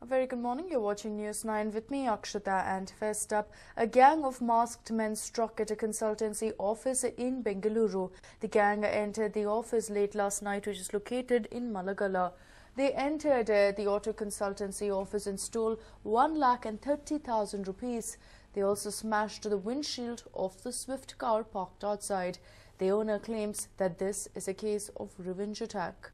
A very good morning. You're watching News 9 with me, Akshita, and first up, a gang of masked men struck at a consultancy office in Bengaluru. The gang entered the office late last night, which is located in Malagala. They entered the auto consultancy office and stole 1,30,000 rupees. They also smashed the windshield of the Swift car parked outside. The owner claims that this is a case of revenge attack.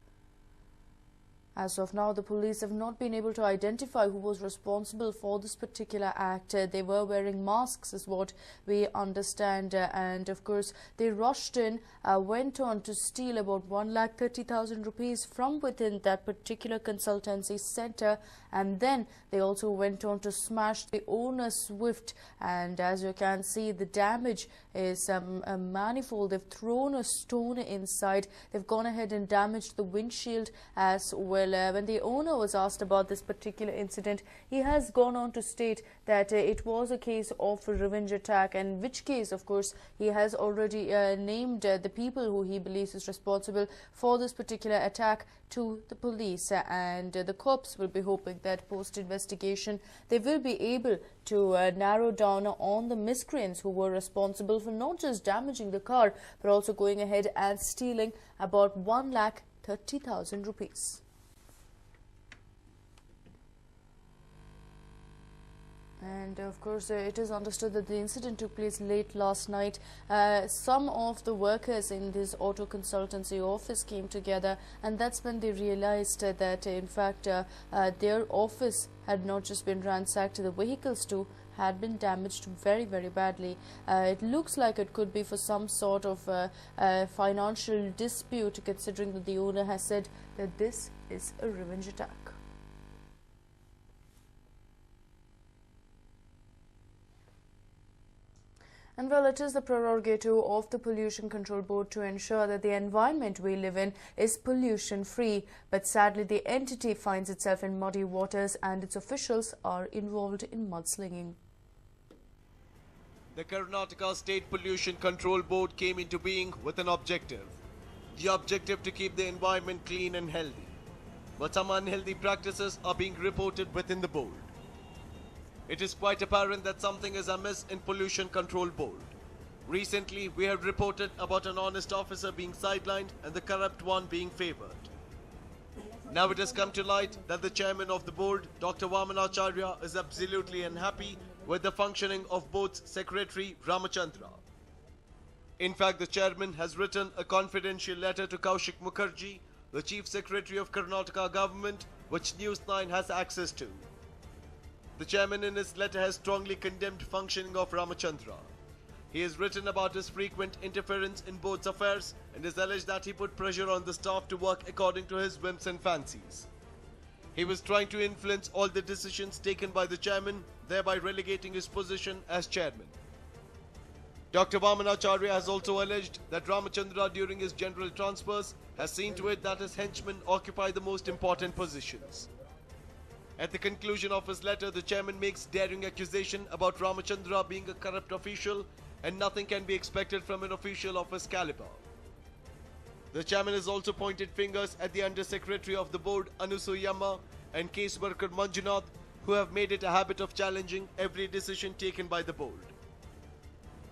As of now, the police have not been able to identify who was responsible for this particular act. They were wearing masks is what we understand, and of course they rushed in, went on to steal about 1,30,000 rupees from within that particular consultancy center, and then they also went on to smash the owner's Swift. And as you can see, the damage is a manifold. They've thrown a stone inside. They've gone ahead and damaged the windshield as well. When the owner was asked about this particular incident, he has gone on to state that it was a case of a revenge attack, and which case, of course, he has already named the people who he believes is responsible for this particular attack to the police, and the cops will be hoping that post-investigation they will be able to narrow down on the miscreants who were responsible for not just damaging the car but also going ahead and stealing about 1,30,000 rupees. And of course, it is understood that the incident took place late last night. Some of the workers in this auto consultancy office came together, and that's when they realized that in fact their office had not just been ransacked, the vehicles too had been damaged very, very badly. It looks like it could be for some sort of financial dispute, considering that the owner has said that this is a revenge attack. And well, it is the prerogative of the Pollution Control Board to ensure that the environment we live in is pollution-free. But sadly, the entity finds itself in muddy waters and its officials are involved in mudslinging. The Karnataka State Pollution Control Board came into being with an objective. The objective to keep the environment clean and healthy. But some unhealthy practices are being reported within the board. It is quite apparent that something is amiss in Pollution Control Board. Recently, we have reported about an honest officer being sidelined and the corrupt one being favoured. Now it has come to light that the chairman of the board, Dr. Vamanacharya, is absolutely unhappy with the functioning of board's secretary, Ramachandra. In fact, the chairman has written a confidential letter to Kaushik Mukherjee, the chief secretary of Karnataka government, which News9 has access to. The chairman in his letter has strongly condemned functioning of Ramachandra. He has written about his frequent interference in board's affairs and has alleged that he put pressure on the staff to work according to his whims and fancies. He was trying to influence all the decisions taken by the chairman, thereby relegating his position as chairman. Dr. Vamanacharya has also alleged that Ramachandra during his general transfers has seen to it that his henchmen occupy the most important positions. At the conclusion of his letter, the chairman makes daring accusation about Ramachandra being a corrupt official, and nothing can be expected from an official of his caliber. The chairman has also pointed fingers at the undersecretary of the board, Anusuyamma, and case worker Manjunath, who have made it a habit of challenging every decision taken by the board.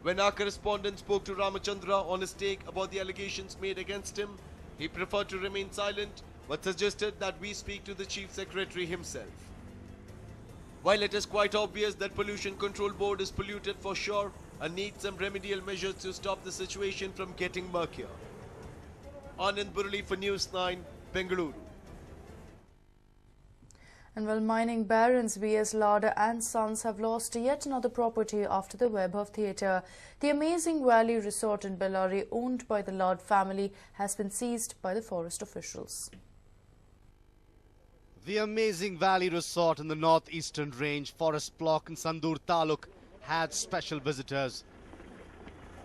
When our correspondent spoke to Ramachandra on his take about the allegations made against him, he preferred to remain silent, but suggested that we speak to the Chief Secretary himself. While it is quite obvious that Pollution Control Board is polluted for sure and needs some remedial measures to stop the situation from getting murkier. Anand Burli for News9, Bengaluru. And well, mining barons V.S. Lada and Sons have lost yet another property after the Vaibhav Theatre. The Amazing Valley Resort in Bellary, owned by the Lad family, has been seized by the forest officials. The Amazing Valley Resort in the northeastern range forest block in Sandur Taluk had special visitors.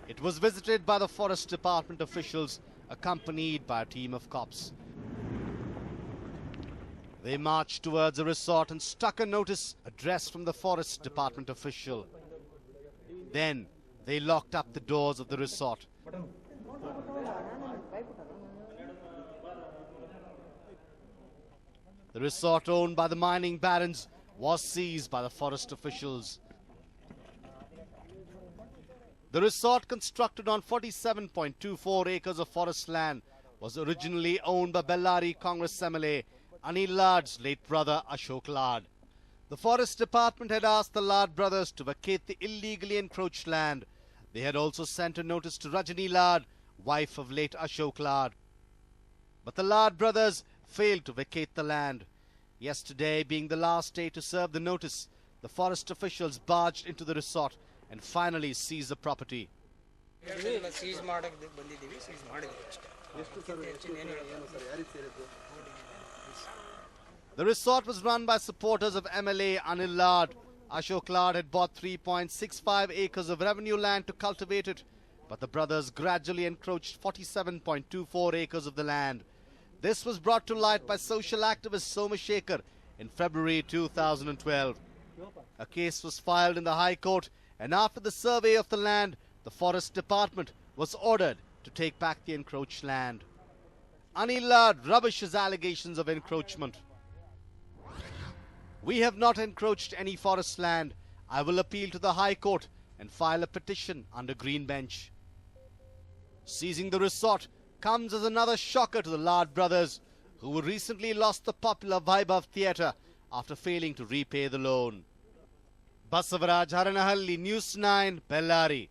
It was visited by the forest department officials accompanied by a team of cops. They marched towards the resort and stuck a notice addressed from the forest department official. Then they locked up the doors of the resort. The resort owned by the mining barons was seized by the forest officials. The resort, constructed on 47.24 acres of forest land, was originally owned by Bellary Congress MLA Anil Lad's late brother Ashok Lad. The Forest Department had asked the Lad brothers to vacate the illegally encroached land. They had also sent a notice to Rajani Lad, wife of late Ashok Lad. But the Lad brothers failed to vacate the land. Yesterday, being the last day to serve the notice, the forest officials barged into the resort and finally seized the property. The resort was run by supporters of MLA Anil Lad. Ashok Lad had bought 3.65 acres of revenue land to cultivate it, but the brothers gradually encroached 47.24 acres of the land. This was brought to light by social activist Somashekar in February 2012. A case was filed in the High Court, and after the survey of the land, the Forest Department was ordered to take back the encroached land. Anil Lad rubbishes allegations of encroachment. We have not encroached any forest land. I will appeal to the High Court and file a petition under Green Bench. Seizing the resort comes as another shocker to the Lad brothers, who recently lost the popular Vaibhav Theatre after failing to repay the loan. Basavaraj Haranahalli, News 9, Bellary.